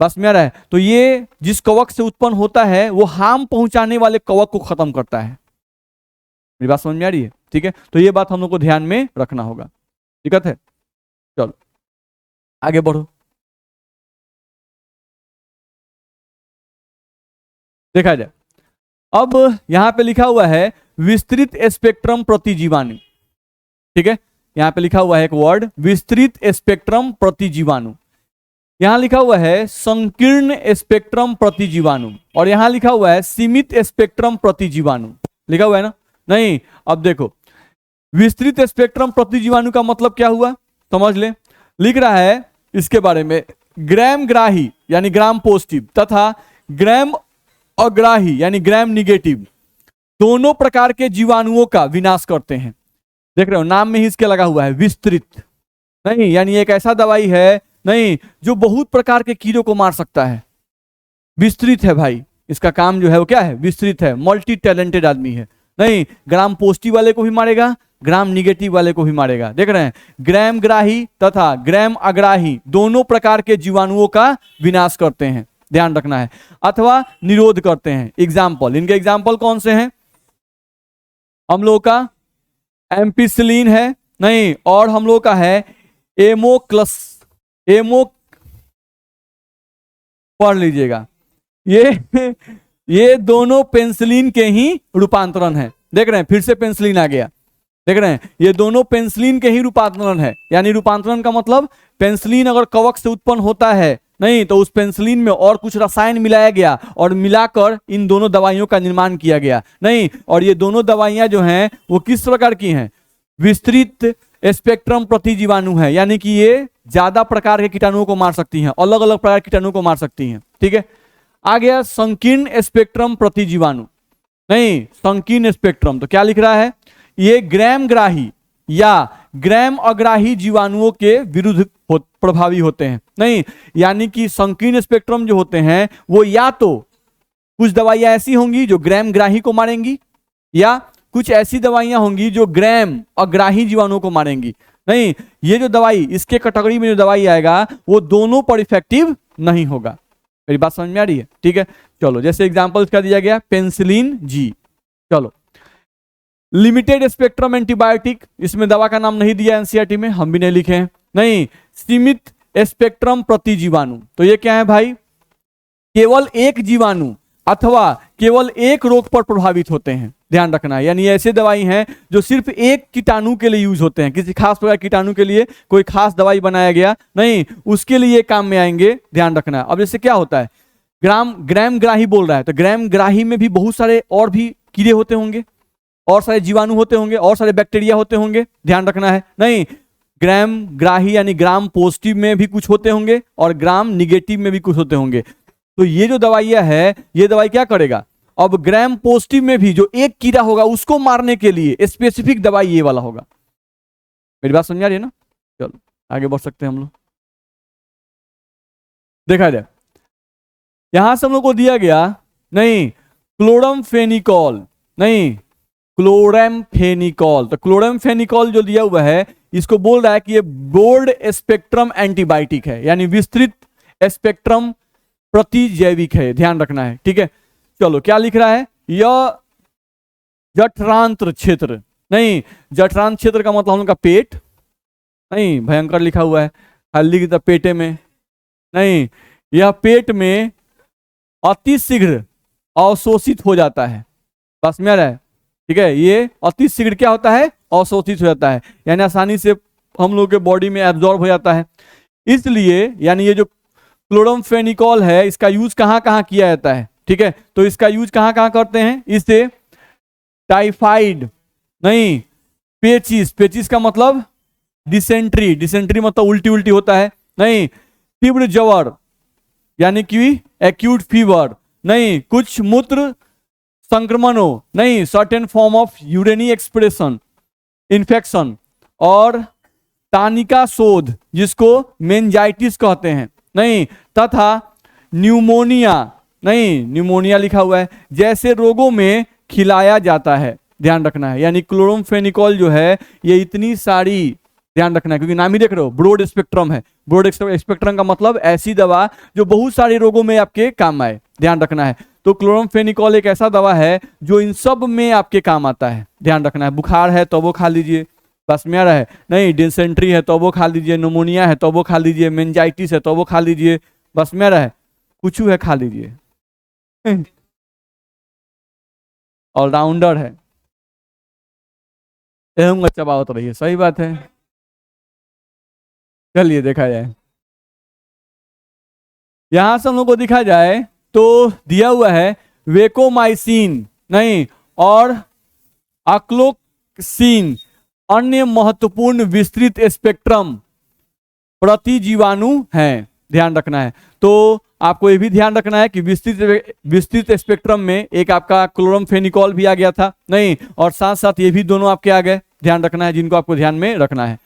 A: बस में आ रहा है, तो ये जिस कवक से उत्पन्न होता है वो हार्म पहुंचाने वाले कवक को खत्म करता है। मेरी बात समझ में आ रही है? ठीक है, तो ये बात हम लोग को ध्यान में रखना होगा। दिक्कत है? चलो आगे बढ़ो। देखा जाए, अब यहां पे लिखा हुआ है विस्तृत स्पेक्ट्रम प्रतिजीवाणु। ठीक है, यहां पे लिखा हुआ है एक वर्ड, विस्तृत स्पेक्ट्रम प्रतिजीवाणु। यहां लिखा हुआ है संकीर्ण स्पेक्ट्रम प्रतिजीवाणु, और यहां लिखा हुआ है सीमित स्पेक्ट्रम प्रतिजीवाणु। लिखा हुआ है ना? नहीं, अब देखो, विस्तृत स्पेक्ट्रम प्रतिजीवाणु का मतलब क्या हुआ, समझ ले। लिख रहा है इसके बारे में, ग्राम ग्राही यानी ग्राम पॉजिटिव तथा ग्राम अग्राही यानी ग्राम निगेटिव दोनों प्रकार के जीवाणुओं का विनाश करते हैं। देख रहे हो, नाम में ही इसके लगा हुआ है विस्तृत। नहीं, यानी एक ऐसा दवाई है, नहीं, जो बहुत प्रकार के कीड़ों को मार सकता है। विस्तृत है भाई, इसका काम जो है वो क्या है? विस्तृत है, मल्टी टैलेंटेड आदमी है। नहीं, ग्राम पॉजिटिव वाले को भी मारेगा, ग्राम निगेटिव वाले को भी मारेगा। देख रहे हैं, ग्राम ग्राही तथा ग्राम अग्राही दोनों प्रकार के जीवाणुओं का विनाश करते हैं, ध्यान रखना है, अथवा निरोध करते हैं। एग्जाम्पल, इनके एग्जाम्पल कौन से हैं? हम लोग का एम्पिसिलिन है, नहीं, और हम लोग का है एमो, पढ़ लीजिएगा, ये दोनों पेंसिलिन के ही रूपांतरण है। देख रहे हैं, फिर से पेंसिलिन आ गया। देख रहे हैं, ये दोनों पेंसिलिन के ही रूपांतरण है। यानी रूपांतरण का मतलब पेंसिलिन अगर कवक से उत्पन्न होता है नहीं तो उस पेंसिलिन में और कुछ रसायन मिलाया गया और मिलाकर इन दोनों दवाइयों का निर्माण किया गया नहीं। और ये दोनों दवाइयां जो हैं वो किस प्रकार की हैं? विस्तृत स्पेक्ट्रम प्रतिजीवाणु है, यानी कि ये ज्यादा प्रकार के कीटाणुओं को मार सकती हैं, अलग अलग प्रकार के कीटाणुओं को मार सकती हैं। ठीक है, आ गया संकीर्ण स्पेक्ट्रम प्रतिजीवाणु नहीं, संकीर्ण स्पेक्ट्रम तो क्या लिख रहा है? ये ग्राम ग्राही या ग्राम अग्राही जीवाणुओं के विरुद्ध प्रभावी होते हैं नहीं। यानी कि संकीर्ण स्पेक्ट्रम जो होते हैं वो या तो कुछ दवाइयां ऐसी होंगी जो ग्राम ग्राही को मारेंगी, या कुछ ऐसी दवाइयां होंगी जो ग्राम अग्राही जीवाणुओं को मारेंगी नहीं। ये जो दवाई, इसके कैटेगरी में जो दवाई आएगा वो दोनों पर इफेक्टिव नहीं होगा। मेरी बात समझ में आ रही है? ठीक है, चलो जैसे एग्जांपल इसका दिया गया पेंसिलिन जी। चलो, लिमिटेड स्पेक्ट्रम एंटीबायोटिक, इसमें दवा का नाम नहीं दिया एनसीईआरटी में, हम भी नहीं लिखे हैं नहीं। सीमित स्पेक्ट्रम प्रतिजीवाणु, तो ये क्या है भाई? केवल एक जीवाणु अथवा केवल एक रोग पर प्रभावित होते हैं, ध्यान रखना है। यानी ऐसे दवाई हैं जो सिर्फ एक कीटाणु के लिए यूज होते हैं, किसी खास प्रकार कीटाणु के लिए कोई खास दवाई बनाया गया नहीं, उसके लिए काम में आएंगे, ध्यान रखना है। अब जैसे क्या होता है, ग्राम ग्राही बोल रहा है तो ग्राम ग्राही में भी बहुत सारे और भी कीड़े होते होंगे, और सारे जीवाणु होते होंगे, और सारे बैक्टीरिया होते होंगे, ध्यान रखना है नहीं। ग्राम ग्राही यानी ग्राम पॉजिटिव में भी कुछ होते होंगे और ग्राम निगेटिव में भी कुछ होते होंगे। तो ये जो दवाइयां है, ये दवाई क्या करेगा? अब ग्राम पॉजिटिव में भी जो एक कीड़ा होगा उसको मारने के लिए स्पेसिफिक दवाई ये वाला होगा। मेरी बात समझ आ रही है ना? चलो आगे बढ़ सकते हैं हम लोग। देखा जाए, यहां से हम लोग को दिया गया नहीं क्लोरमफेनिकॉल नहीं, क्लोरामफेनिकॉल। तो क्लोरामफेनिकॉल जो दिया हुआ है इसको बोल रहा है कि ये ब्रॉड स्पेक्ट्रम एंटीबायोटिक है, यानी विस्तृत स्पेक्ट्रम प्रतिजैविक है, ध्यान रखना है। ठीक है, चलो क्या लिख रहा है? यह जठरांत्र क्षेत्र नहीं, जठरांत्र क्षेत्र का मतलब हम लोग का पेट नहीं, भयंकर लिखा हुआ है, हल्दी की तरह पेटे में नहीं, यह पेट में अति शीघ्र अवशोषित हो जाता है। बस में आ रहा है? ठीक है, ये अति शीघ्र क्या होता है? अवशोषित हो जाता है, यानी आसानी से हम लोग के बॉडी में एब्जॉर्ब हो जाता है। इसलिए यानी ये जो क्लोरमफेनिकॉल है इसका यूज कहां कहां किया जाता है? ठीक है, तो इसका यूज कहां कहां करते हैं? इससे टाइफाइड नहीं, पेचिस, पेचिस का मतलब डिसेंट्री, डिसेंट्री मतलब उल्टी उल्टी होता है नहीं, तीव्र ज्वर यानी कि एक्यूट फीवर नहीं, कुछ मूत्र संक्रमणों नहीं, certain form of urinary expression infection, और तानिका शोध जिसको मेंजाइटिस कहते हैं नहीं, तथा न्यूमोनिया नहीं, न्यूमोनिया लिखा हुआ है, जैसे रोगों में खिलाया जाता है, ध्यान रखना है। यानी क्लोरमफेनिकॉल जो है ये इतनी सारी, ध्यान रखना है क्योंकि नाम ही देख रहे हो ब्रॉड स्पेक्ट्रम है। ब्रॉड स्पेक्ट्रम का मतलब ऐसी दवा जो बहुत सारे रोगों में आपके काम आए, ध्यान रखना है। तो क्लोरमफेनिकॉल एक ऐसा दवा है जो इन सब में आपके काम आता है, ध्यान रखना है। बुखार है तो वो खा लीजिए, बस में आ रहा है नहीं, डिसेंट्री है तो वो खा लीजिए, निमोनिया है तो वो खा लीजिए, मेंजाइटिस है तो वो खा लीजिए, बस में आ रहा है, कुछ है खा लीजिए, ऑलराउंडर है। एवं अच्छा बात रही है, सही बात है। चलिए देखा जाए, यहां से हम लोग को दिखा जाए तो दिया हुआ है वेकोमाइसिन नहीं और अक्लोक्सिन अन्य महत्वपूर्ण विस्तृत स्पेक्ट्रम प्रतिजीवाणु हैं, ध्यान रखना है। तो आपको ये भी ध्यान रखना है कि विस्तृत स्पेक्ट्रम में एक आपका क्लोरमफेनिकॉल भी आ गया था नहीं, और साथ साथ ये भी दोनों आपके आ गए, ध्यान रखना है, जिनको आपको ध्यान में रखना है।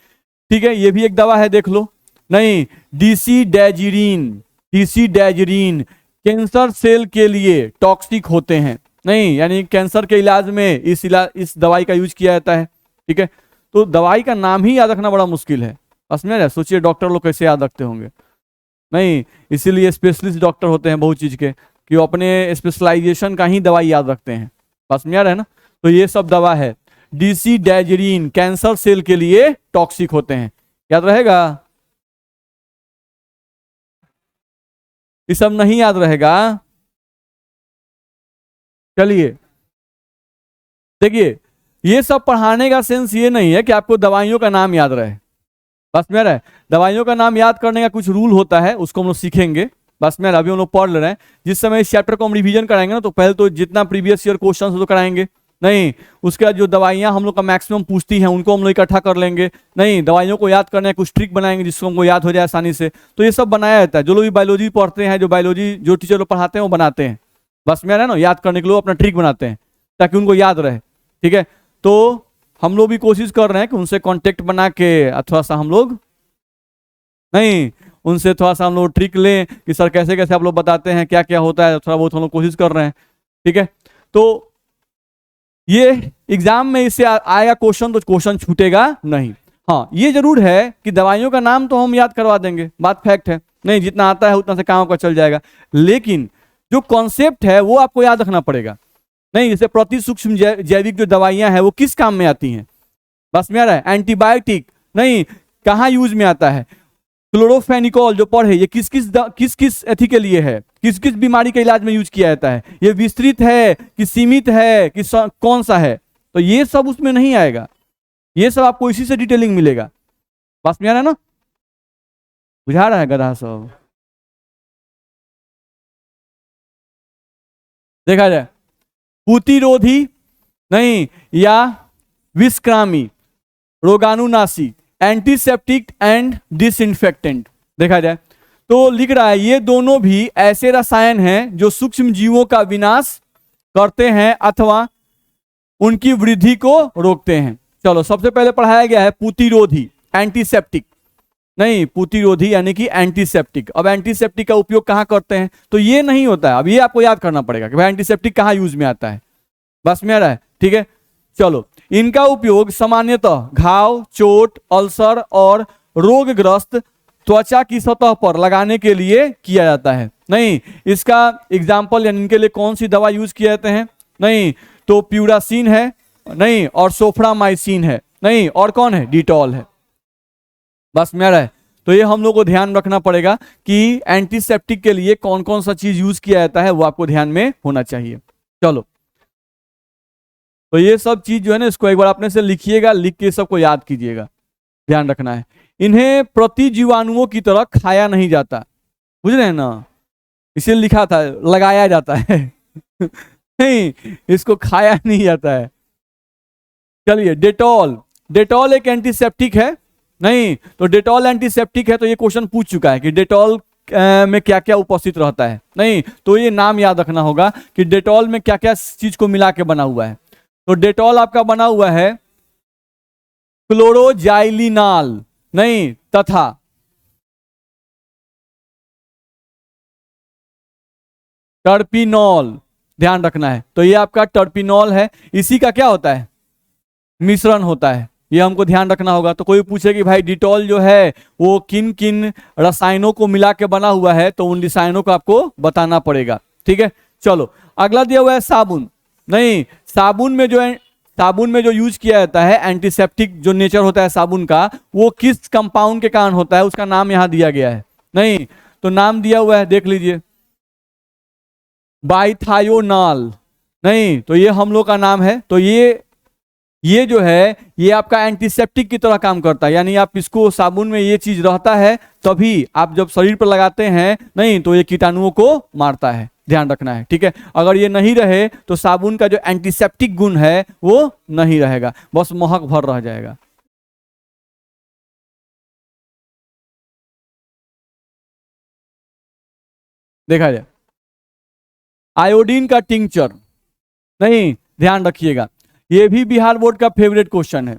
A: ठीक है, ये भी एक दवा है, देख लो नहीं, डीसीडैजिरीन, डीसीडैजिरीन कैंसर सेल के लिए टॉक्सिक होते हैं नहीं, यानी कैंसर के इलाज में इस दवाई का यूज किया जाता है। ठीक है, तो दवाई का नाम ही याद रखना बड़ा मुश्किल है, समझ, सोचिए डॉक्टर लोग कैसे याद रखते होंगे नहीं, इसीलिए स्पेशलिस्ट डॉक्टर होते हैं बहुत चीज के कि वो अपने स्पेशलाइजेशन का ही दवाई याद रखते हैं, बस में आ रहा है ना। तो ये सब दवा है, डीसीडैजिरीन कैंसर सेल के लिए टॉक्सिक होते हैं, याद रहेगा? ये सब नहीं याद रहेगा? चलिए देखिए, ये सब पढ़ाने का सेंस ये नहीं है कि आपको दवाइयों का नाम याद रहे, बस मेरा है। दवाइयों का नाम याद करने का कुछ रूल होता है, उसको हम लोग सीखेंगे, बस मेरा अभी हम लोग पढ़ ले रहे हैं। जिस समय इस चैप्टर को हम रिवीजन कराएंगे ना, तो पहले तो जितना प्रीवियस ईयर क्वेश्चन तो कराएंगे नहीं, उसके बाद जो दवाइयाँ हम लोग का मैक्सिमम पूछती हैं उनको हम लोग इकट्ठा कर लेंगे। नहीं, दवाइयों को याद करने कुछ ट्रिक बनाएंगे जिसको हमको याद हो जाए आसानी से। तो ये सब बनाया जाता है, जो लोग भी बायोलॉजी पढ़ते हैं, जो बायोलॉजी जो टीचर लोग पढ़ाते हैं वो बनाते हैं, बस मेरा है ना, याद करने के लिए अपना ट्रिक बनाते हैं ताकि उनको याद रहे। ठीक है, तो हम लोग भी कोशिश कर रहे हैं कि उनसे कॉन्टेक्ट बना के थोड़ा सा हम लोग नहीं, उनसे थोड़ा सा हम लोग ट्रिक लें कि सर कैसे कैसे आप लोग बताते हैं, क्या क्या होता है, थोड़ा बहुत हम लोग कोशिश कर रहे हैं। ठीक है, तो ये एग्जाम में इससे आएगा क्वेश्चन, तो क्वेश्चन छूटेगा नहीं। हाँ, ये जरूर है कि दवाइयों का नाम तो हम याद करवा देंगे, बात फैक्ट है, नहीं जितना आता है उतना से काम आपका चल जाएगा, लेकिन जो कॉन्सेप्ट है वो आपको याद रखना पड़ेगा। नहीं, जैसे प्रति सूक्ष्म जैविक जो दवाइयां हैं वो किस काम में आती हैं, बस में आ रहा है। एंटीबायोटिक नहीं, कहाँ यूज में आता है। क्लोरोफेनिकॉल जो पढ़े, ये किस किस एथी के लिए है, किस किस बीमारी के इलाज में यूज किया जाता है, ये विस्तृत है कि सीमित है कि कौन सा है, तो ये सब उसमें नहीं आएगा। ये सब आपको इसी से डिटेलिंग मिलेगा, बस में आ रहा है ना, बुझा रहा है गधा सब। देखा जाए प्रतिरोधी नहीं या विषक्रामी, रोगाणुनाशी, एंटीसेप्टिक एंड डिसइंफेक्टेंट, देखा जाए तो लिख रहा है ये दोनों भी ऐसे रसायन हैं जो सूक्ष्म जीवों का विनाश करते हैं अथवा उनकी वृद्धि को रोकते हैं। चलो, सबसे पहले पढ़ाया गया है प्रतिरोधी, एंटीसेप्टिक नहीं, प्रतिरोधी यानी कि एंटीसेप्टिक। अब एंटीसेप्टिक का उपयोग कहाँ करते हैं, तो ये नहीं होता है। अब ये आपको याद करना पड़ेगा कि भाई एंटीसेप्टिक कहाँ यूज में आता है, बस में आ रहा है। ठीक है, चलो, इनका उपयोग सामान्यतः घाव, चोट, अल्सर और रोगग्रस्त त्वचा की सतह पर लगाने के लिए किया जाता है। नहीं, इसका एग्जाम्पल यानी इनके लिए कौन सी दवा यूज किए जाते हैं, नहीं तो प्यूरासिन है, नहीं और सोफ्रामाइसिन है, नहीं और कौन है, डिटॉल है, बस में आ रहा है। तो ये हम लोग को ध्यान रखना पड़ेगा कि एंटीसेप्टिक के लिए कौन कौन सा चीज यूज किया जाता है, वो आपको ध्यान में होना चाहिए। चलो, तो ये सब चीज जो है ना, इसको एक बार अपने से लिखिएगा, लिख के सबको याद कीजिएगा, ध्यान रखना है। इन्हें प्रतिजीवाणुओं की तरह खाया नहीं जाता, बुझ रहे हैं ना, इसे लिखा था लगाया जाता है नहीं, इसको खाया नहीं जाता है। चलिए, डेटॉल, डेटॉल एक एंटीसेप्टिक है, नहीं तो डेटॉल एंटीसेप्टिक है, तो ये क्वेश्चन पूछ चुका है कि डेटॉल में क्या क्या उपस्थित रहता है, नहीं तो ये नाम याद रखना होगा कि डेटॉल में क्या क्या चीज को मिला के बना हुआ है। तो डेटॉल आपका बना हुआ है क्लोरोजाइलिनाल नहीं तथा टर्पिनॉल, ध्यान रखना है। तो ये आपका टर्पिनॉल है, इसी का क्या होता है, मिश्रण होता है, ये हमको ध्यान रखना होगा। तो कोई पूछे कि भाई डिटॉल जो है वो किन किन रसायनों को मिला के बना हुआ है, तो उन रसायनों को आपको बताना पड़ेगा। ठीक है, चलो, अगला दिया हुआ है साबुन, नहीं साबुन में जो यूज किया जाता है एंटीसेप्टिक जो नेचर होता है साबुन का, वो किस कंपाउंड के कारण होता है, उसका नाम यहां दिया गया है, नहीं तो नाम दिया हुआ है, देख लीजिए, बाइथायोनाल, नहीं तो ये हम लोग का नाम है। तो ये जो है ये आपका एंटीसेप्टिक की तरह काम करता है, यानी आप इसको साबुन में ये चीज रहता है तभी आप जब शरीर पर लगाते हैं, नहीं तो ये कीटाणुओं को मारता है, ध्यान रखना है। ठीक है, अगर ये नहीं रहे तो साबुन का जो एंटीसेप्टिक गुण है वो नहीं रहेगा, बस महक भर रह जाएगा। देखा जाए आयोडीन का टिंचर, नहीं ध्यान रखिएगा, ये भी बिहार बोर्ड का फेवरेट क्वेश्चन है।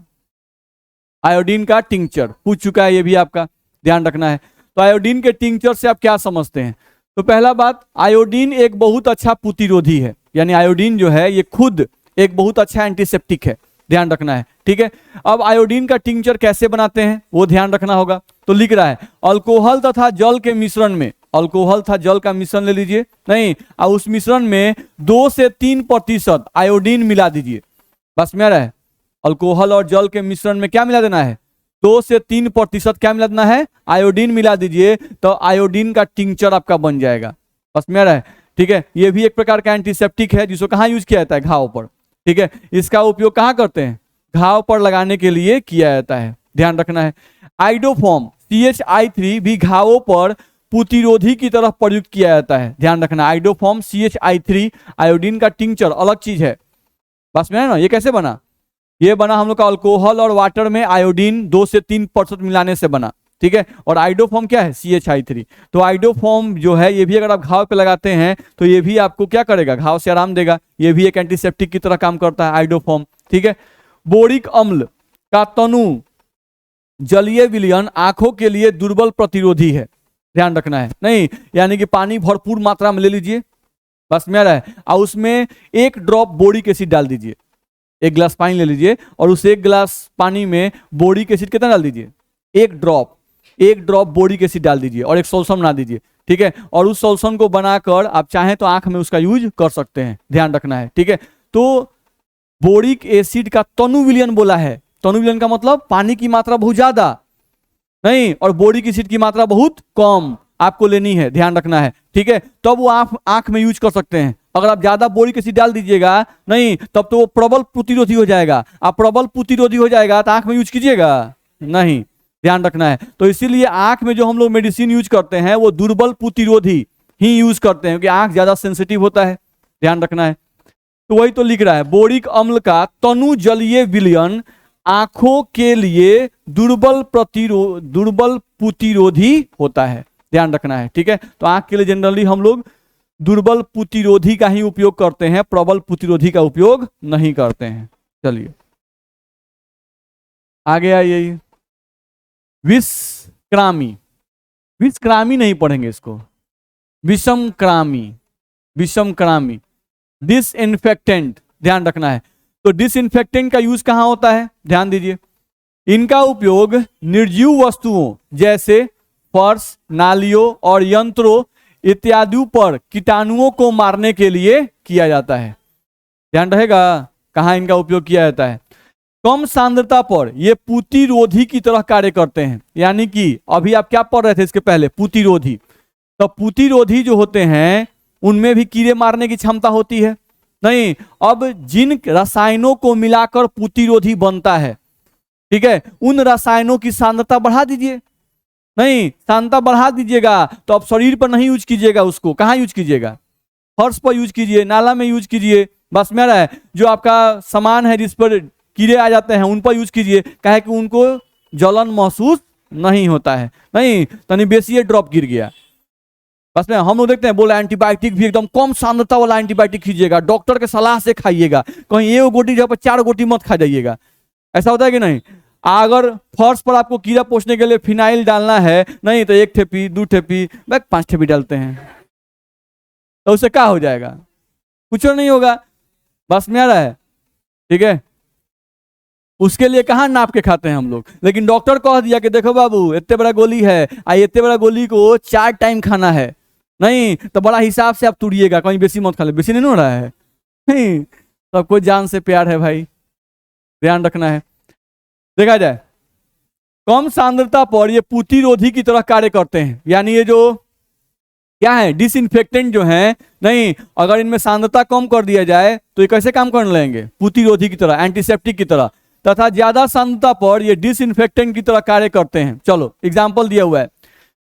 A: आयोडीन का टिंचर पूछ चुका है, ये भी आपका ध्यान रखना है। तो आयोडीन के टिंचर से आप क्या समझते हैं, तो पहला बात, आयोडीन एक बहुत अच्छा प्रतिरोधी है, यानी आयोडीन जो है ये खुद एक बहुत अच्छा एंटीसेप्टिक है, ध्यान रखना है। ठीक है, अब आयोडीन का टिंचर कैसे बनाते हैं वो ध्यान रखना होगा। तो लिख रहा है अल्कोहल तथा जल के मिश्रण में, अल्कोहल तथा जल का मिश्रण ले लीजिए, नहीं और उस मिश्रण में 2 से 3% आयोडीन मिला दीजिए, बस में आ रहा है। अल्कोहल और जल के मिश्रण में क्या मिला देना है, 2 से 3% क्या मिला देना है, आयोडीन मिला दीजिए, तो आयोडीन का टिंचर आपका बन जाएगा, बस में आ रहा है। ठीक है, ये भी एक प्रकार का एंटीसेप्टिक है जिसको कहाँ यूज किया जाता है, घाव पर। ठीक है, इसका उपयोग कहाँ करते हैं? घाव पर लगाने के लिए किया जाता है, ध्यान रखना है। आइडोफॉर्म CHI3 भी घावों पर प्रतिरोधी की तरह प्रयुक्त किया जाता है, ध्यान रखना। आइडोफॉर्म CHI3 आयोडीन का टिंचर अलग चीज है, बस में है ना। ये कैसे बना? ये बना हम लोग का अल्कोहल और वाटर में आयोडीन 2 से 3% मिलाने से बना, ठीक है। और आइडोफॉर्म क्या है? CHI3। तो आइडोफॉर्म जो है ये भी अगर आप घाव पे लगाते हैं तो ये भी आपको क्या करेगा? घाव से आराम देगा। ये भी एक एंटीसेप्टिक की तरह काम करता है आइडोफॉर्म, ठीक है। बोरिक अम्ल का तनु जलीय विलयन आंखों के लिए दुर्बल प्रतिरोधी है, ध्यान रखना है। नहीं यानी कि पानी भरपूर मात्रा में ले लीजिए, बस में आ रहा है, और उसमें 1 ड्रॉप बोरिक एसिड डाल दीजिए। 1 गिलास पानी ले लीजिए और उस 1 गिलास पानी में बोरिक एसिड कितना डाल दीजिए? 1 ड्रॉप बोरिक एसिड डाल दीजिए और एक सोल्यूशन बना दीजिए, ठीक है। और उस सोल्यूशन को बनाकर आप चाहें तो आंख में उसका यूज कर सकते हैं, ध्यान रखना है, ठीक है। तो बोरिक एसिड का तनु विलयन बोला है। तनु विलयन का मतलब पानी की मात्रा बहुत ज्यादा नहीं और बोरिक एसिड की मात्रा बहुत कम आपको लेनी है, ध्यान रखना है, ठीक है। तब वो आप आंख में यूज कर सकते हैं। अगर आप ज्यादा बोरिक एसिड डाल दीजिएगा नहीं तब तो वो प्रबल प्रतिरोधी हो जाएगा। आप प्रबल प्रतिरोधी हो जाएगा तो आंख में यूज कीजिएगा नहीं, ध्यान रखना है। तो इसीलिए आंख में जो हम लोग मेडिसिन यूज करते हैं वो दुर्बल प्रतिरोधी ही यूज करते हैं, क्योंकि आंख ज्यादा सेंसिटिव होता है, ध्यान रखना है। तो वही तो लिख रहा है, बोरिक अम्ल का तनु जलीय विलयन आंखों के लिए दुर्बल प्रतिरोधी होता है, ध्यान रखना है, ठीक है। तो आंख के लिए जनरली हम लोग दुर्बल प्रतिरोधी का ही उपयोग करते हैं, प्रबल प्रतिरोधी का उपयोग नहीं करते हैं। चलिए आगे आइए। विषक्रामी, विषक्रामी नहीं पढ़ेंगे इसको, विषमक्रामी डिसइंफेक्टेंट, ध्यान रखना है। तो डिसइंफेक्टेंट का यूज कहां होता है? ध्यान दीजिए। इनका उपयोग निर्जीव वस्तुओं जैसे फर्श, नालियों और यंत्रों इत्यादि पर कीटाणुओं को मारने के लिए किया जाता है, ध्यान रहेगा कहां इनका उपयोग किया जाता है। कम सांद्रता पर ये प्रतिरोधी की तरह कार्य करते हैं, यानी कि अभी आप क्या पढ़ रहे थे इसके पहले? प्रतिरोधी। तो प्रतिरोधी जो होते हैं उनमें भी कीड़े मारने की क्षमता होती है नहीं। अब जिन रसायनों को मिलाकर प्रतिरोधी बनता है, ठीक है, उन रसायनों की सांद्रता बढ़ा दीजिए। नहीं, सांद्रता बढ़ा दीजिएगा तो अब शरीर पर नहीं यूज कीजिएगा, उसको कहाँ यूज कीजिएगा? फर्श पर यूज कीजिए, नाला में यूज कीजिए, बस में रहा है। जो आपका सामान है जिस पर कीड़े आ जाते हैं उन पर यूज कीजिए, कहे कि उनको जलन महसूस नहीं होता है। नहीं तनी बेसिए ड्रॉप गिर गया, बस में हम लोग देखते हैं बोला एंटीबायोटिक भी एकदम कम सांद्रता वाला एंटीबायोटिक खींचिएगा, डॉक्टर के सलाह से खाइएगा, कहीं 1 गोटी जगह पर 4 गोटी मत खा जाइएगा, ऐसा होता है कि नहीं। अगर फर्श पर आपको कीड़ा पोछने के लिए फिनाइल डालना है नहीं तो 1 ठेपी 2 ठेपी 5 ठेपी डालते हैं, तो उससे क्या हो जाएगा? कुछ नहीं होगा, बस में आ रहा है, ठीक है। उसके लिए कहाँ नाप के खाते हैं हम लोग, लेकिन डॉक्टर कह दिया कि देखो बाबू इतने बड़ा गोली है, इतने बड़ा गोली को 4 टाइम खाना है, नहीं तो बड़ा हिसाब से आप तुड़िएगा, कहीं बेसी मत खा ले, बेसी नहीं हो रहा है नहीं। सबको जान से प्यार है भाई, ध्यान रखना है। देखा जाए कम सांद्रता पर ये प्रतिरोधी की तरह कार्य करते हैं, यानी ये जो क्या है डिसइंफेक्टेंट जो है नहीं, अगर इनमें सांद्रता कम कर दिया जाए तो ये कैसे काम करने लगेंगे? प्रतिरोधी की तरह, एंटीसेप्टिक की तरह। तथा ज्यादा सांद्रता पर ये डिसइंफेक्टेंट की तरह कार्य करते हैं। चलो एग्जाम्पल दिया हुआ है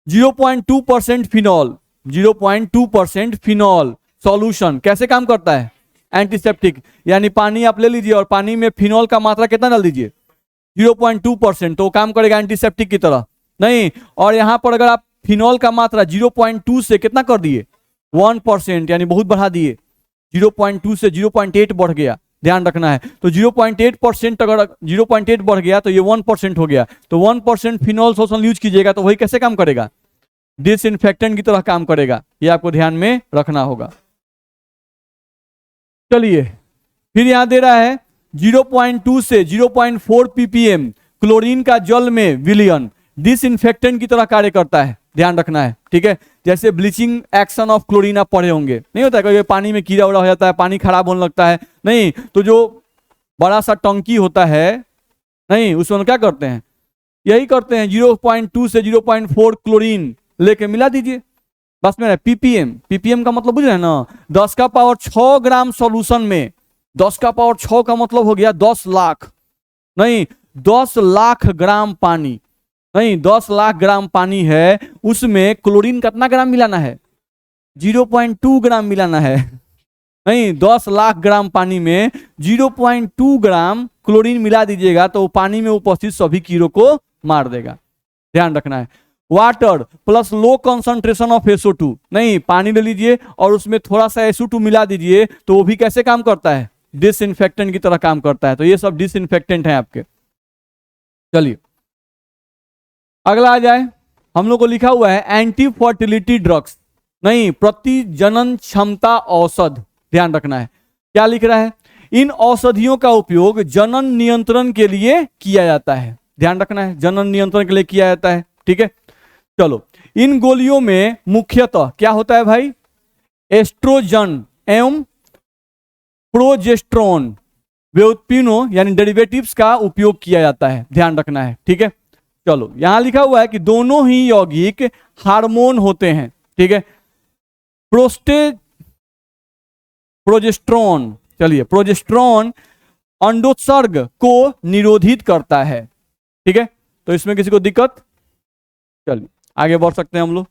A: 0.2% फिनॉल, 0.2% फिनॉल सॉल्यूशन कैसे काम करता है? एंटीसेप्टिक, यानी पानी आप ले लीजिए और पानी में फिनॉल का मात्रा कितना डाल दीजिए? 0.2%, तो काम करेगा एंटीसेप्टिक की तरह नहीं। और यहां पर अगर आप फिनॉल का मात्रा 0.2 से कितना कर दिए? 1%, यानी बहुत बढ़ा दिए, 0.2 से 0.8 बढ़ गया, ध्यान रखना है। तो 0.8% अगर 0.8 बढ़ गया तो ये 1% हो गया, तो 1% फिनॉल सोल्यूशन यूज कीजिएगा तो वही कैसे काम करेगा? डिसइंफेक्टेंट की तरह काम करेगा, ये आपको ध्यान में रखना होगा। चलिए फिर यहां दे रहा है 0.2 से 0.4 ppm क्लोरीन का जल में विलयन डिसइंफेक्टेंट की तरह कार्य करता है, ध्यान रखना है, ठीक है। जैसे ब्लीचिंग एक्शन ऑफ क्लोरीन आप पढ़े होंगे, नहीं होता है कभी पानी में कीड़ा उड़ा हो जाता है, पानी खराब होने लगता है नहीं, तो जो बड़ा सा टंकी होता है नहीं उसमें क्या करते हैं? यही करते हैं, 0.2 से 0.4 क्लोरीन लेके मिला दीजिए, बस में पीपीएम। पीपीएम का मतलब बुझ रहे हैं ना, 10 का पावर 6 ग्राम सॉल्यूशन में 10⁶ का मतलब हो गया 10 लाख, नहीं 10 लाख ग्राम पानी, नहीं 10 लाख ग्राम पानी है, उसमें क्लोरीन कितना ग्राम मिलाना है? 0.2 ग्राम मिलाना है। नहीं 10 लाख ग्राम पानी में 0.2 ग्राम क्लोरीन मिला दीजिएगा तो पानी में उपस्थित सभी कीड़ों को मार देगा, ध्यान रखना है। Water plus low concentration of SO2, नहीं पानी ले लीजिए और उसमें थोड़ा सा SO2 मिला दीजिए तो वो भी कैसे काम करता है? डिसइंफेक्टेंट की तरह काम करता है। तो ये सब डिसइंफेक्टेंट है आपके। चलिए अगला आ जाए, हम लोग को लिखा हुआ है एंटी फर्टिलिटी ड्रग्स, नहीं प्रतिजनन क्षमता औषध, ध्यान रखना है। क्या लिख रहा है? इन औषधियों का उपयोग जनन नियंत्रण के लिए किया जाता है, ध्यान रखना है, जनन नियंत्रण के लिए किया जाता है, ठीक है। चलो इन गोलियों में मुख्यतः क्या होता है भाई? एस्ट्रोजन एवं प्रोजेस्ट्रोन व्युत्पन्नों यानी डेरिवेटिव्स का उपयोग किया जाता है, ध्यान रखना है, ठीक है। चलो यहां लिखा हुआ है कि दोनों ही यौगिक हार्मोन होते हैं, ठीक है। प्रोजेस्ट्रोन, चलिए प्रोजेस्ट्रोन अंडोत्सर्ग को निरोधित करता है, ठीक है। तो इसमें किसी को दिक्कत? चलिए आगे बढ़ सकते हैं हम लोग।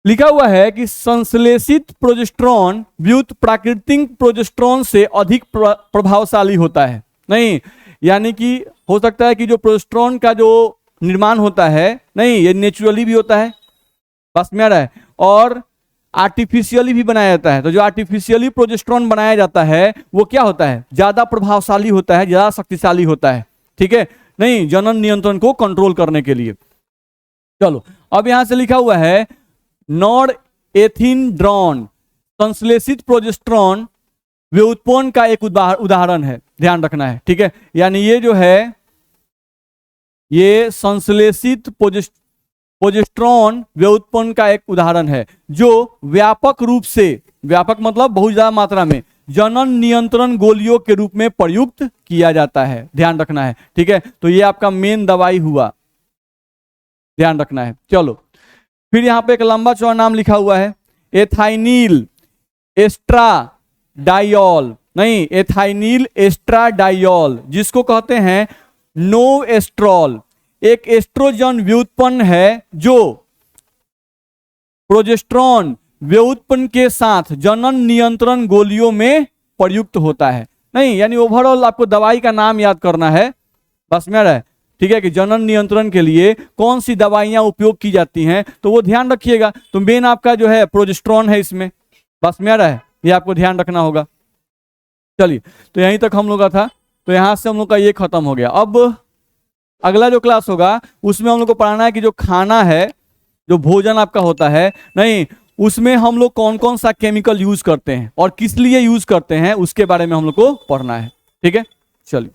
A: लिखा हुआ है कि संश्लेषित प्रोजेस्ट्रॉन व्युत प्राकृतिक प्रोजेस्ट्रॉन से अधिक प्रभावशाली होता है, नहीं यानी कि हो सकता है कि जो प्रोजेस्ट्रॉन का जो निर्माण होता है, नहीं ये नेचुरली भी होता है, बस में आ रहा है, और आर्टिफिशियली भी बनाया जाता है। तो जो आर्टिफिशियली प्रोजेस्ट्रॉन बनाया जाता है वो क्या होता है? ज्यादा प्रभावशाली होता है, ज्यादा शक्तिशाली होता है, ठीक है, नहीं जनन नियंत्रण को कंट्रोल करने के लिए। चलो अब यहां से लिखा हुआ है नॉर एथिनड्रॉन संश्लेषित प्रोजेस्ट्रॉन व्युत्पन्न का एक उदाहरण है, ध्यान रखना है, ठीक है। यानी ये जो है ये संश्लेषित प्रोजेस्ट्रॉन व्युत्पन्न का एक उदाहरण है जो व्यापक रूप से, व्यापक मतलब बहुत ज्यादा मात्रा में, जनन नियंत्रण गोलियों के रूप में प्रयुक्त किया जाता है, ध्यान रखना है, ठीक है। तो ये आपका मेन दवाई हुआ, ध्यान रखना है। चलो फिर यहां पे एक लंबा चौड़ा नाम लिखा हुआ है एथाइनिल एस्ट्राडाइल, नहीं एथाइनिल एस्ट्राडाइल, जिसको कहते हैं नोएस्ट्रॉल, एक एस्ट्रोजन व्युत्पन्न है जो प्रोजेस्ट्रॉन व्युत्पन्न के साथ जनन नियंत्रण गोलियों में प्रयुक्त होता है, नहीं यानी ओवरऑल आपको दवाई का नाम याद करना है, बस में रहा है, ठीक है, कि जनन नियंत्रण के लिए कौन सी दवाइयां उपयोग की जाती हैं तो वो ध्यान रखिएगा। तो मेन आपका जो है प्रोजेस्ट्रॉन है इसमें, बस में रहा है, ये आपको ध्यान रखना होगा। चलिए तो यहीं तक हम लोग का था, तो यहां से हम लोग का ये खत्म हो गया। अब अगला जो क्लास होगा उसमें हम लोग को पढ़ाना है कि जो खाना है, जो भोजन आपका होता है, नहीं उसमें हम लोग कौन कौन सा केमिकल यूज करते हैं और किस लिए यूज करते हैं उसके बारे में हम लोग को पढ़ना है, ठीक है। चलिए।